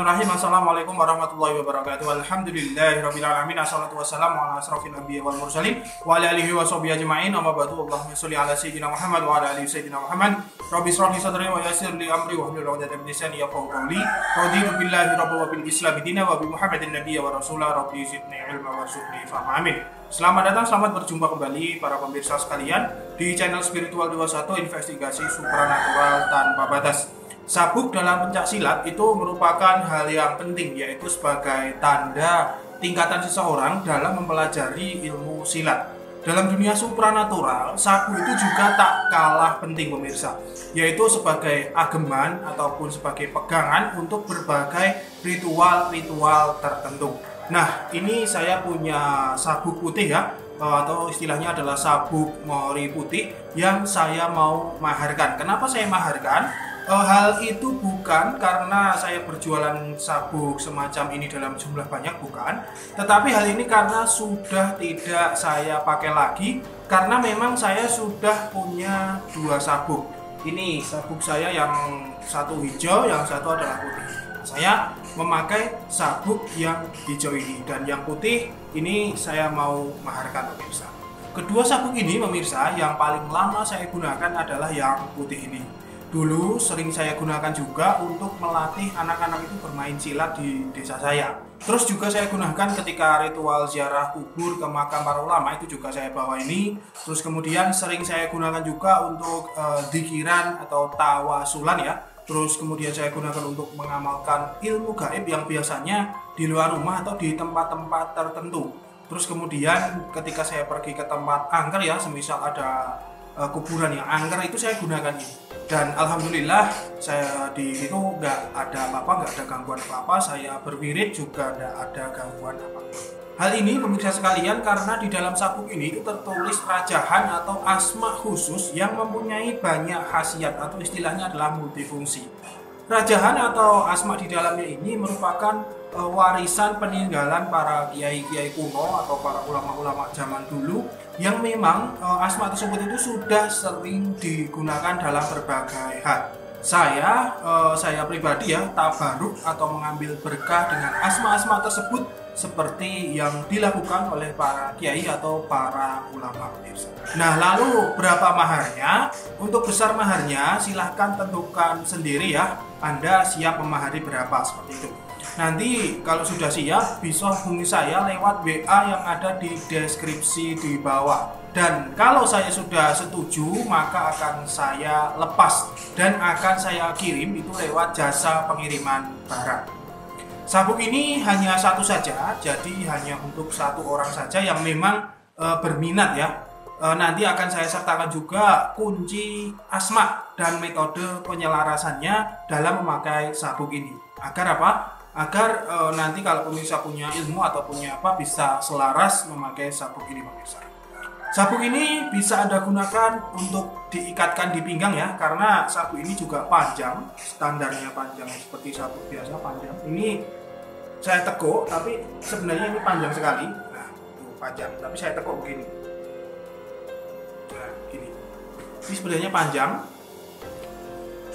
Bismillahirrahmanirrahim. Assalamualaikum warahmatullahi wabarakatuh. Alhamdulillahirabbil alamin. Assalatu wassalamu ala asrofil anbiya'i wal mursalin wa ala alihi wa sahbihi ajma'in. Amma ba'du. Allahumma shalli ala sayyidina Muhammad wa ala ali sayyidina Muhammad. Rabbi shrah li sadri wa yassir li amri wa hlul 'uqdatam min lisani yafqahu qawli. Raditu billahi rabban wa bil islam dinan wa bi Muhammadin nabiyyan wa rasulan. Rabbi zidni ilma warzuqni fahma. Amin. Selamat datang, selamat berjumpa kembali para pemirsa sekalian di channel Spiritual 21 Investigasi Supranatural Tanpa Batas. Sabuk dalam pencak silat itu merupakan hal yang penting, yaitu sebagai tanda tingkatan seseorang dalam mempelajari ilmu silat. Dalam dunia supranatural, sabuk itu juga tak kalah penting pemirsa, yaitu sebagai ageman ataupun sebagai pegangan untuk berbagai ritual-ritual tertentu. Nah, ini saya punya sabuk putih ya, atau istilahnya adalah sabuk mori putih yang saya mau maharkan. Kenapa saya maharkan? Hal itu bukan karena saya berjualan sabuk semacam ini dalam jumlah banyak, bukan. Tetapi hal ini karena sudah tidak saya pakai lagi, karena memang saya sudah punya dua sabuk. Ini sabuk saya yang satu hijau, yang satu adalah putih. Saya memakai sabuk yang hijau ini, dan yang putih ini saya mau maharkan pemirsa. Kedua sabuk ini pemirsa, yang paling lama saya gunakan adalah yang putih ini. Dulu sering saya gunakan juga untuk melatih anak-anak itu bermain silat di desa saya. Terus juga saya gunakan ketika ritual ziarah kubur ke makam para ulama, itu juga saya bawa ini. Terus kemudian sering saya gunakan juga untuk dzikiran atau tawasulan ya. Terus kemudian saya gunakan untuk mengamalkan ilmu gaib yang biasanya di luar rumah atau di tempat-tempat tertentu. Terus kemudian ketika saya pergi ke tempat angker ya, semisal ada kuburan yang angker, itu saya gunakan ini. Dan alhamdulillah saya di situ nggak ada apa-apa, nggak ada gangguan apa-apa. Saya berwirid juga nggak ada gangguan apa-apa. Hal ini pemirsa sekalian karena di dalam sabuk ini itu tertulis rajahan atau asma khusus yang mempunyai banyak khasiat atau istilahnya adalah multifungsi. Rajahan atau asma di dalamnya ini merupakan warisan peninggalan para kiai-kiai kuno atau para ulama-ulama zaman dulu, yang memang asma tersebut itu sudah sering digunakan dalam berbagai hal. Saya pribadi ya, tabaruk atau mengambil berkah dengan asma-asma tersebut seperti yang dilakukan oleh para kiai atau para ulama pemirsa. Nah, lalu berapa maharnya? Untuk besar maharnya silahkan tentukan sendiri ya. Anda siap memahari berapa, seperti itu. Nanti kalau sudah siap bisa hubungi saya lewat WA yang ada di deskripsi di bawah. Dan kalau saya sudah setuju, maka akan saya lepas dan akan saya kirim itu lewat jasa pengiriman barang. Sabuk ini hanya satu saja, jadi hanya untuk satu orang saja yang memang berminat ya. Nanti akan saya sertakan juga kunci asma dan metode penyelarasannya dalam memakai sabuk ini. Agar apa? Agar nanti kalau pemirsa punya ilmu atau punya apa, bisa selaras memakai sabuk ini pemirsa. Sabuk ini bisa Anda gunakan untuk diikatkan di pinggang ya, karena sabuk ini juga panjang, standarnya panjang seperti sabuk biasa panjang. Ini saya tekuk, tapi sebenarnya ini panjang sekali. Nah, itu panjang, tapi saya tekuk begini. Nah, ini sebenarnya panjang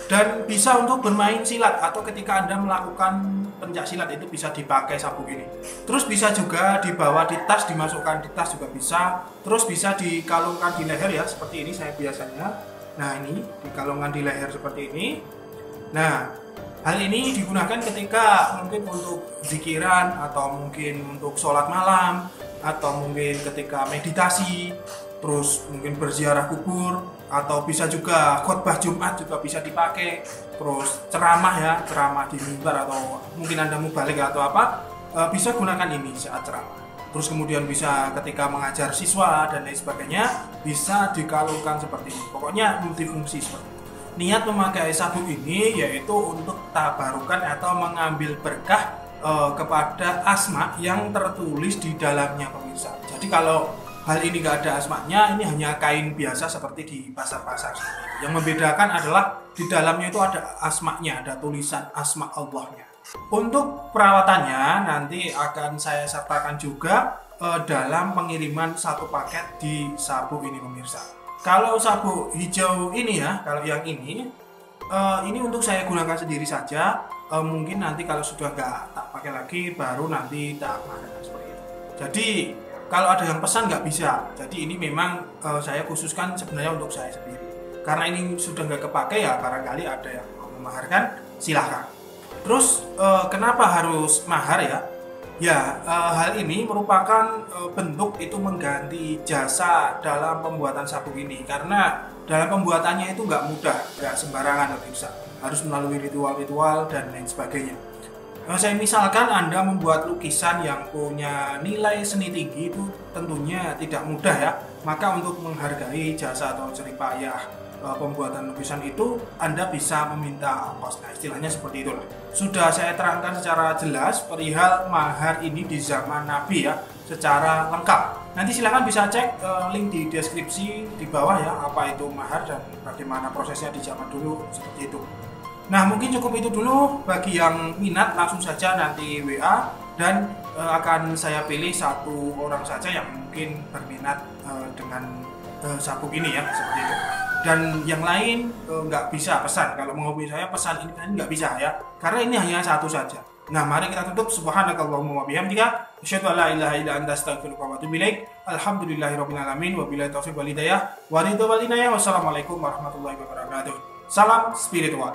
dan bisa untuk bermain silat atau ketika Anda melakukan pencak silat itu bisa dipakai sabuk ini. Terus bisa juga dibawa di tas, dimasukkan di tas juga bisa. Terus bisa dikalungkan di leher ya, seperti ini saya biasanya. Nah, ini dikalungkan di leher seperti ini. Nah, hal ini digunakan ketika mungkin untuk zikiran atau mungkin untuk sholat malam atau mungkin ketika meditasi, terus mungkin berziarah kubur, atau bisa juga khotbah Jumat juga bisa dipakai. Terus ceramah ya, ceramah di mimbar atau mungkin Anda mau balik atau apa, bisa gunakan ini saat ceramah. Terus kemudian bisa ketika mengajar siswa dan lain sebagainya, bisa dikalungkan seperti ini. Pokoknya multifungsi seperti itu. Niat memakai sabuk ini yaitu untuk tabarukan atau mengambil berkah kepada asma yang tertulis di dalamnya pemirsa. Jadi kalau hal ini nggak ada asmanya, ini hanya kain biasa seperti di pasar-pasar. Yang membedakan adalah di dalamnya itu ada asmanya, ada tulisan asma Allahnya. Untuk perawatannya nanti akan saya sertakan juga dalam pengiriman satu paket di sabuk ini pemirsa. Kalau sabuk hijau ini ya, kalau yang ini untuk saya gunakan sendiri saja. mungkin nanti kalau sudah nggak tak pakai lagi baru nanti tak mahar seperti itu. Jadi kalau ada yang pesan nggak bisa. Jadi ini memang saya khususkan sebenarnya untuk saya sendiri. Karena ini sudah nggak kepake ya barangkali ada yang mau memaharkan, silahkan. Terus kenapa harus mahar ya? Ya, hal ini merupakan bentuk itu mengganti jasa dalam pembuatan sabuk ini. Karena dalam pembuatannya itu nggak mudah, nggak sembarangan bisa. Harus melalui ritual-ritual dan lain sebagainya. Saya misalkan Anda membuat lukisan yang punya nilai seni tinggi itu tentunya tidak mudah ya. Maka untuk menghargai jasa atau jerih payah pembuatan lukisan itu Anda bisa meminta ongkos. Nah, istilahnya seperti itulah. Sudah saya terangkan secara jelas perihal mahar ini di zaman Nabi ya, secara lengkap. Nanti silakan bisa cek link di deskripsi di bawah ya, apa itu mahar dan bagaimana prosesnya di zaman dulu seperti itu. Nah, mungkin cukup itu dulu. Bagi yang minat langsung saja nanti WA dan akan saya pilih satu orang saja yang mungkin berminat dengan sabuk ini ya, seperti itu. Dan yang lain nggak bisa pesan. Kalau menghubungi saya pesan ini nggak bisa ya, karena ini hanya satu saja. Nah, mari kita tutup. Subhanakallahumma wa bihamdika asyhadu an la ilaha illa anta astaghfiruka wa atubu ilaik. Alhamdulillahirabbil alamin wa billahi taufiq wal hidayah wa ridha wal inayah. Wassalamualaikum warahmatullahi wabarakatuh. Salam spiritual.